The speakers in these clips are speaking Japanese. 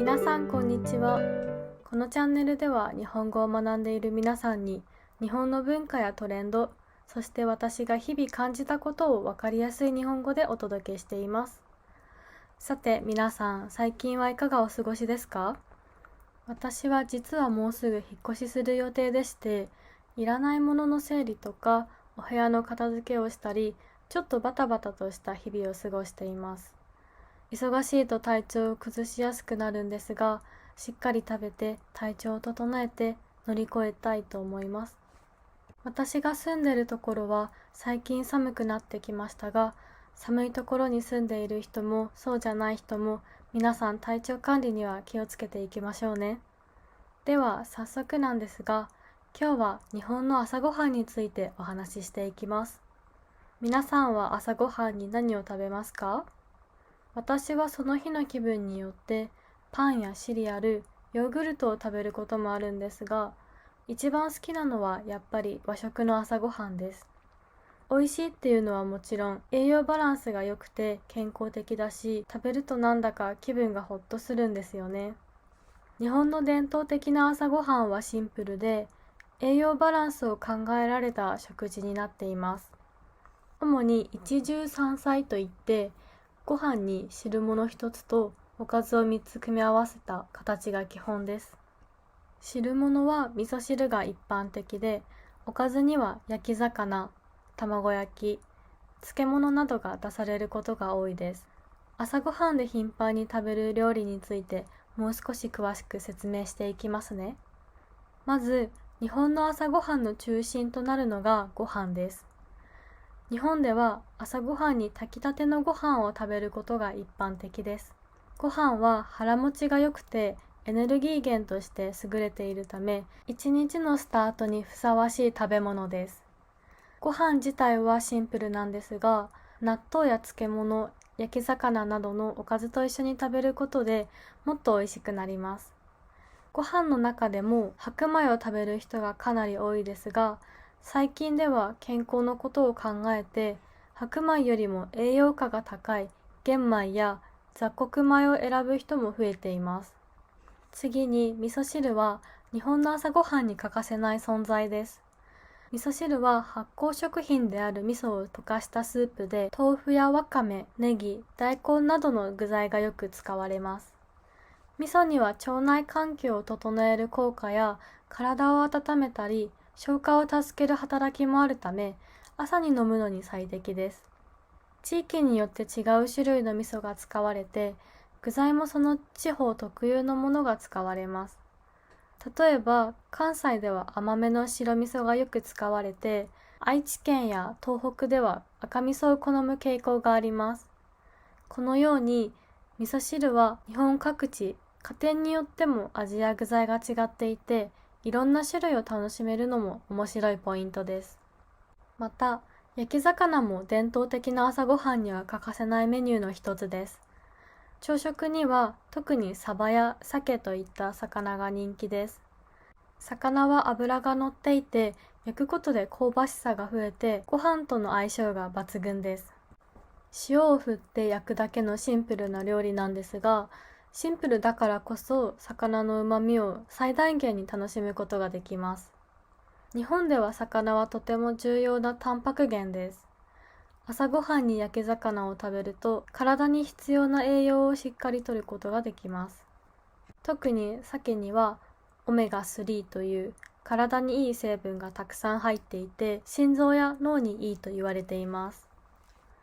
皆さんこんにちは。このチャンネルでは日本語を学んでいる皆さんに日本の文化やトレンド、そして私が日々感じたことを分かりやすい日本語でお届けしています。さて皆さん、最近はいかがお過ごしですか？私は実はもうすぐ引っ越しする予定でして、いらないものの整理とかお部屋の片付けをしたり、ちょっとバタバタとした日々を過ごしています。忙しいと体調を崩しやすくなるんですが、しっかり食べて体調を整えて乗り越えたいと思います。私が住んでいるところは最近寒くなってきましたが、寒いところに住んでいる人もそうじゃない人も皆さん体調管理には気をつけていきましょうね。では早速なんですが、今日は日本の朝ごはんについてお話ししていきます。皆さんは朝ごはんに何を食べますか？私はその日の気分によってパンやシリアル、ヨーグルトを食べることもあるんですが、一番好きなのはやっぱり和食の朝ごはんです。美味しいっていうのはもちろん栄養バランスが良くて健康的だし、食べるとなんだか気分がほっとするんですよね。日本の伝統的な朝ごはんはシンプルで、栄養バランスを考えられた食事になっています。主に一汁三菜といって、ご飯に汁物一つとおかずを3つ組み合わせた形が基本です。汁物は味噌汁が一般的で、おかずには焼き魚、卵焼き、漬物などが出されることが多いです。朝ごはんで頻繁に食べる料理についてもう少し詳しく説明していきますね。まず、日本の朝ごはんの中心となるのがご飯です。日本では朝ごはんに炊きたてのご飯を食べることが一般的です。ご飯は腹持ちが良くてエネルギー源として優れているため、一日のスタートにふさわしい食べ物です。ご飯自体はシンプルなんですが、納豆や漬物、焼き魚などのおかずと一緒に食べることでもっと美味しくなります。ご飯の中でも白米を食べる人がかなり多いですが、最近では健康のことを考えて、白米よりも栄養価が高い玄米や雑穀米を選ぶ人も増えています。次に味噌汁は日本の朝ごはんに欠かせない存在です。味噌汁は発酵食品である味噌を溶かしたスープで、豆腐やわかめ、ネギ、大根などの具材がよく使われます。味噌には腸内環境を整える効果や体を温めたり消化を助ける働きもあるため、朝に飲むのに最適です。地域によって違う種類の味噌が使われて、具材もその地方特有のものが使われます。例えば関西では甘めの白味噌がよく使われて、愛知県や東北では赤味噌を好む傾向があります。このように味噌汁は日本各地、家庭によっても味や具材が違っていて、いろんな種類を楽しめるのも面白いポイントです。また、焼き魚も伝統的な朝ごはんには欠かせないメニューの一つです。朝食には特にサバや鮭といった魚が人気です。魚は脂が乗っていて、焼くことで香ばしさが増えて、ご飯との相性が抜群です。塩を振って焼くだけのシンプルな料理なんですが、シンプルだからこそ魚の旨味を最大限に楽しむことができます。日本では魚はとても重要なタンパク源です。朝ごはんに焼き魚を食べると体に必要な栄養をしっかりとることができます。特に鮭にはオメガ3という体にいい成分がたくさん入っていて、心臓や脳にいいと言われています。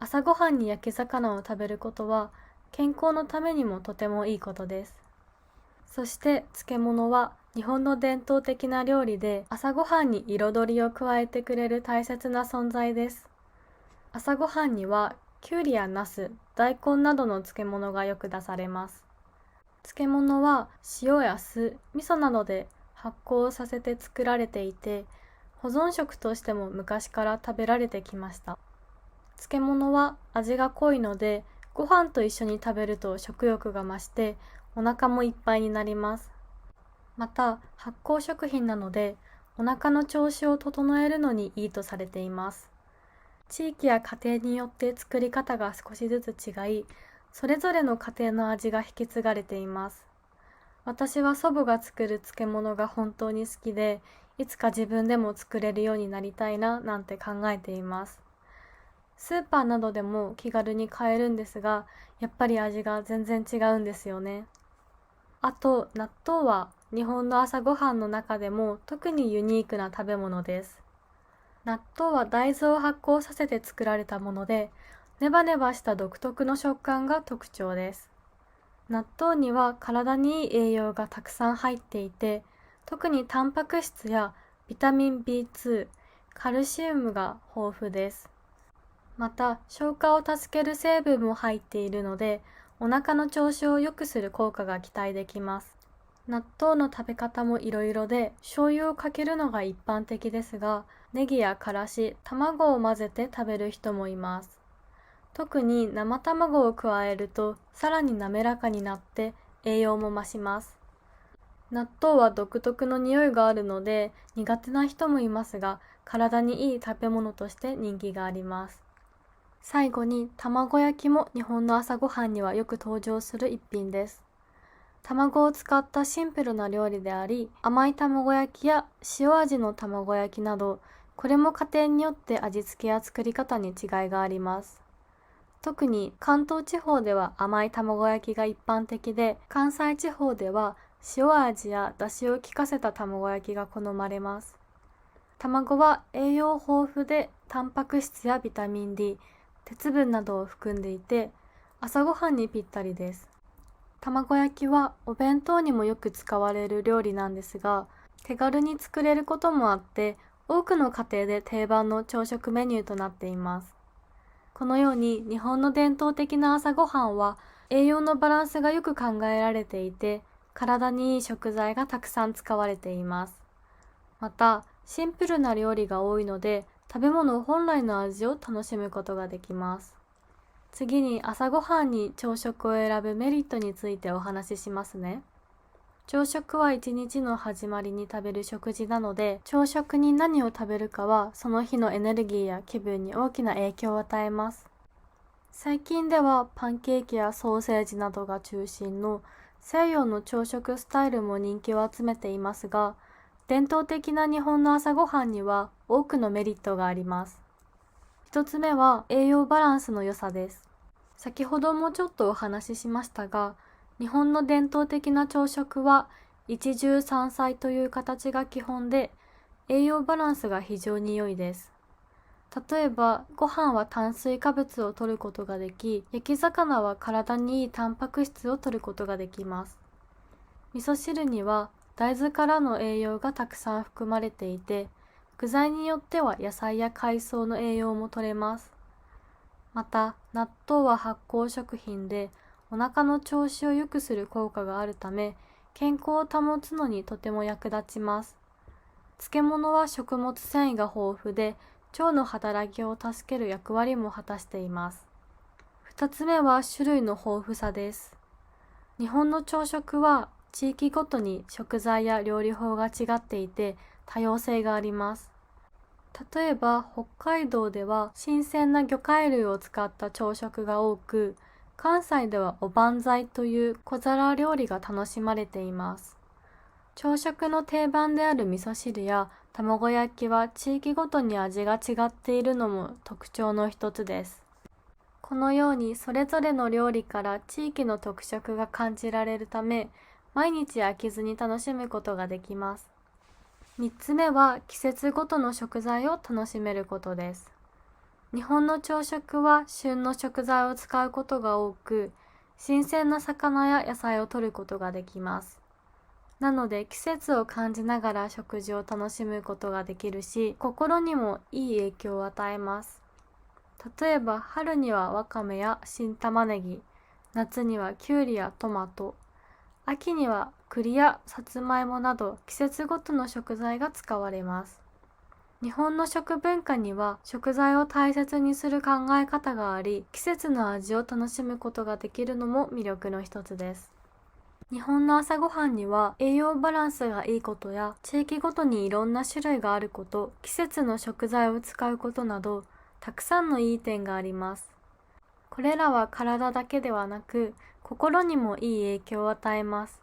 朝ごはんに焼き魚を食べることは健康のためにもとてもいいことです。そして漬物は日本の伝統的な料理で、朝ごはんに彩りを加えてくれる大切な存在です。朝ごはんにはきゅうりやなす、大根などの漬物がよく出されます。漬物は塩や酢、味噌などで発酵させて作られていて、保存食としても昔から食べられてきました。漬物は味が濃いので、ご飯と一緒に食べると食欲が増してお腹もいっぱいになります。また発酵食品なのでお腹の調子を整えるのにいいとされています。地域や家庭によって作り方が少しずつ違い、それぞれの家庭の味が引き継がれています。私は祖母が作る漬物が本当に好きで、いつか自分でも作れるようになりたいななんて考えています。スーパーなどでも気軽に買えるんですが、やっぱり味が全然違うんですよね。あと、納豆は日本の朝ごはんの中でも特にユニークな食べ物です。納豆は大豆を発酵させて作られたもので、ネバネバした独特の食感が特徴です。納豆には体にいい栄養がたくさん入っていて、特にタンパク質やビタミン B2、カルシウムが豊富です。また、消化を助ける成分も入っているので、お腹の調子を良くする効果が期待できます。納豆の食べ方もいろいろで、醤油をかけるのが一般的ですが、ネギやからし、卵を混ぜて食べる人もいます。特に生卵を加えると、さらに滑らかになって栄養も増します。納豆は独特の匂いがあるので、苦手な人もいますが、体にいい食べ物として人気があります。最後に卵焼きも日本の朝ごはんにはよく登場する一品です。卵を使ったシンプルな料理であり、甘い卵焼きや塩味の卵焼きなど、これも家庭によって味付けや作り方に違いがあります。特に関東地方では甘い卵焼きが一般的で、関西地方では塩味や出汁を効かせた卵焼きが好まれます。卵は栄養豊富で、タンパク質やビタミン D、鉄分などを含んでいて、朝ごはんにぴったりです。卵焼きはお弁当にもよく使われる料理なんですが、手軽に作れることもあって、多くの家庭で定番の朝食メニューとなっています。このように日本の伝統的な朝ごはんは栄養のバランスがよく考えられていて、体にいい食材がたくさん使われています。また、シンプルな料理が多いので、食べ物本来の味を楽しむことができます。次に朝ごはんに朝食を選ぶメリットについてお話ししますね。朝食は一日の始まりに食べる食事なので、朝食に何を食べるかはその日のエネルギーや気分に大きな影響を与えます。最近ではパンケーキやソーセージなどが中心の西洋の朝食スタイルも人気を集めていますが、伝統的な日本の朝ごはんには多くのメリットがあります。一つ目は栄養バランスの良さです。先ほどもちょっとお話ししましたが、日本の伝統的な朝食は一汁三菜という形が基本で、栄養バランスが非常に良いです。例えば、ご飯は炭水化物を摂ることができ、焼き魚は体にいいタンパク質を摂ることができます。味噌汁には大豆からの栄養がたくさん含まれていて、具材によっては野菜や海藻の栄養も摂れます。また、納豆は発酵食品で、お腹の調子を良くする効果があるため、健康を保つのにとても役立ちます。漬物は食物繊維が豊富で、腸の働きを助ける役割も果たしています。二つ目は種類の豊富さです。日本の朝食は地域ごとに食材や料理法が違っていて多様性があります。例えば北海道では新鮮な魚介類を使った朝食が多く、関西ではおばんざいという小皿料理が楽しまれています。朝食の定番である味噌汁や卵焼きは地域ごとに味が違っているのも特徴の一つです。このようにそれぞれの料理から地域の特色が感じられるため、毎日飽きずに楽しむことができます。3つ目は季節ごとの食材を楽しめることです。日本の朝食は旬の食材を使うことが多く、新鮮な魚や野菜を摂ることができます。なので季節を感じながら食事を楽しむことができるし、心にもいい影響を与えます。例えば春にはわかめや新玉ねぎ、夏にはきゅうりやトマト、秋には栗やさつまいもなど季節ごとの食材が使われます。日本の食文化には食材を大切にする考え方があり、季節の味を楽しむことができるのも魅力の一つです。日本の朝ごはんには栄養バランスがいいことや地域ごとにいろんな種類があること、季節の食材を使うことなどたくさんのいい点があります。これらは体だけではなく心にもいい影響を与えます。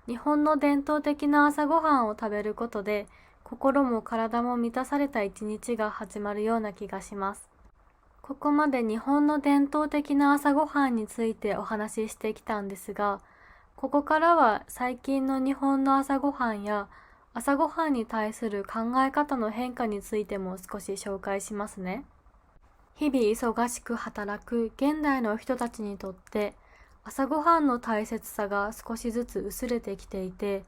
日本の伝統的な朝ごはんを食べることで、心も体も満たされた一日が始まるような気がします。ここまで日本の伝統的な朝ごはんについてお話ししてきたんですが、ここからは最近の日本の朝ごはんや朝ごはんに対する考え方の変化についても少し紹介しますね。日々忙しく働く現代の人たちにとって朝ごはんの大切さが少しずつ薄れてきていて、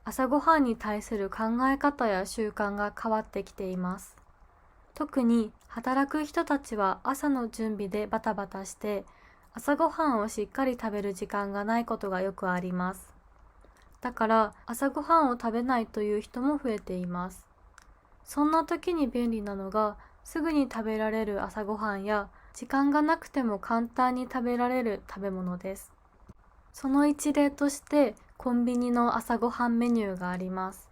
朝ごはんに対する考え方や習慣が変わってきています。特に働く人たちは朝の準備でバタバタして朝ごはんをしっかり食べる時間がないことがよくあります。だから朝ごはんを食べないという人も増えています。そんな時に便利なのがすぐに食べられる朝ごはんや時間がなくても簡単に食べられる食べ物です。その一例としてコンビニの朝ごはんメニューがあります。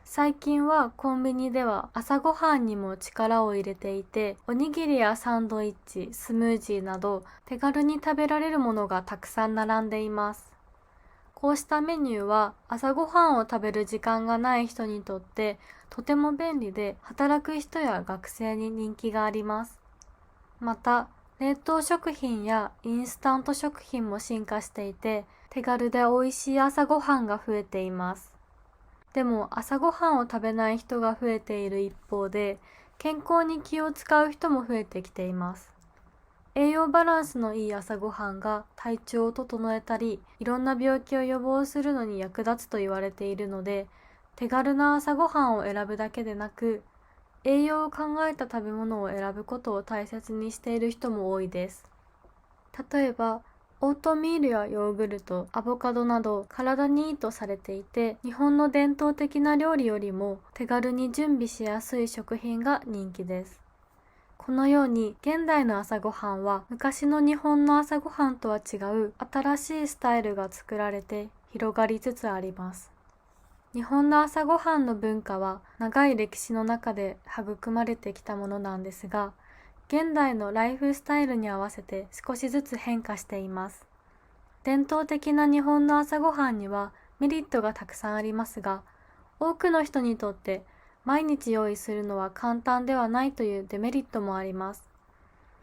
最近はコンビニでは朝ごはんにも力を入れていて、おにぎりやサンドイッチ、スムージーなど手軽に食べられるものがたくさん並んでいます。こうしたメニューは朝ごはんを食べる時間がない人にとってとても便利で、働く人や学生に人気があります。また、冷凍食品やインスタント食品も進化していて、手軽で美味しい朝ごはんが増えています。でも朝ごはんを食べない人が増えている一方で、健康に気を使う人も増えてきています。栄養バランスのいい朝ごはんが体調を整えたり、いろんな病気を予防するのに役立つと言われているので、手軽な朝ごはんを選ぶだけでなく、栄養を考えた食べ物を選ぶことを大切にしている人も多いです。例えば、オートミールやヨーグルト、アボカドなど体にいいとされていて、日本の伝統的な料理よりも手軽に準備しやすい食品が人気です。このように現代の朝ごはんは昔の日本の朝ごはんとは違う新しいスタイルが作られて広がりつつあります。日本の朝ごはんの文化は長い歴史の中で育まれてきたものなんですが、現代のライフスタイルに合わせて少しずつ変化しています。伝統的な日本の朝ごはんにはメリットがたくさんありますが、多くの人にとって毎日用意するのは簡単ではないというデメリットもあります。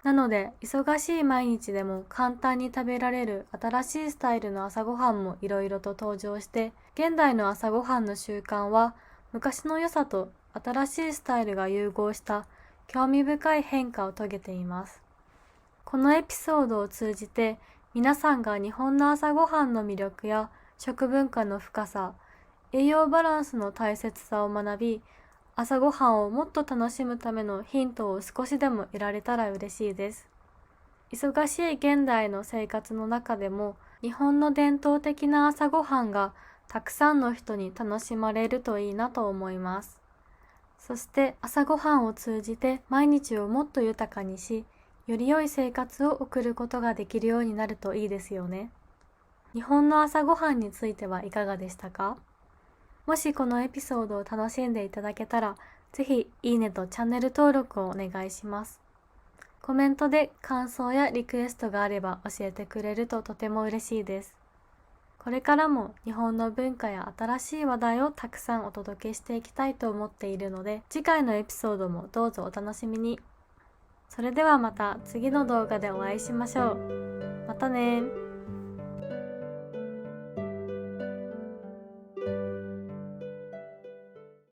なので、忙しい毎日でも簡単に食べられる新しいスタイルの朝ごはんもいろいろと登場して、現代の朝ごはんの習慣は昔の良さと新しいスタイルが融合した興味深い変化を遂げています。このエピソードを通じて皆さんが日本の朝ごはんの魅力や食文化の深さ、栄養バランスの大切さを学び、朝ごはんをもっと楽しむためのヒントを少しでも得られたら嬉しいです。忙しい現代の生活の中でも日本の伝統的な朝ごはんがたくさんの人に楽しまれるといいなと思います。そして朝ごはんを通じて毎日をもっと豊かにし、より良い生活を送ることができるようになるといいですよね。日本の朝ごはんについてはいかがでしたか？もしこのエピソードを楽しんでいただけたら、ぜひいいねとチャンネル登録をお願いします。コメントで感想やリクエストがあれば教えてくれるととても嬉しいです。これからも日本の文化や新しい話題をたくさんお届けしていきたいと思っているので、次回のエピソードもどうぞお楽しみに。それではまた次の動画でお会いしましょう。またね。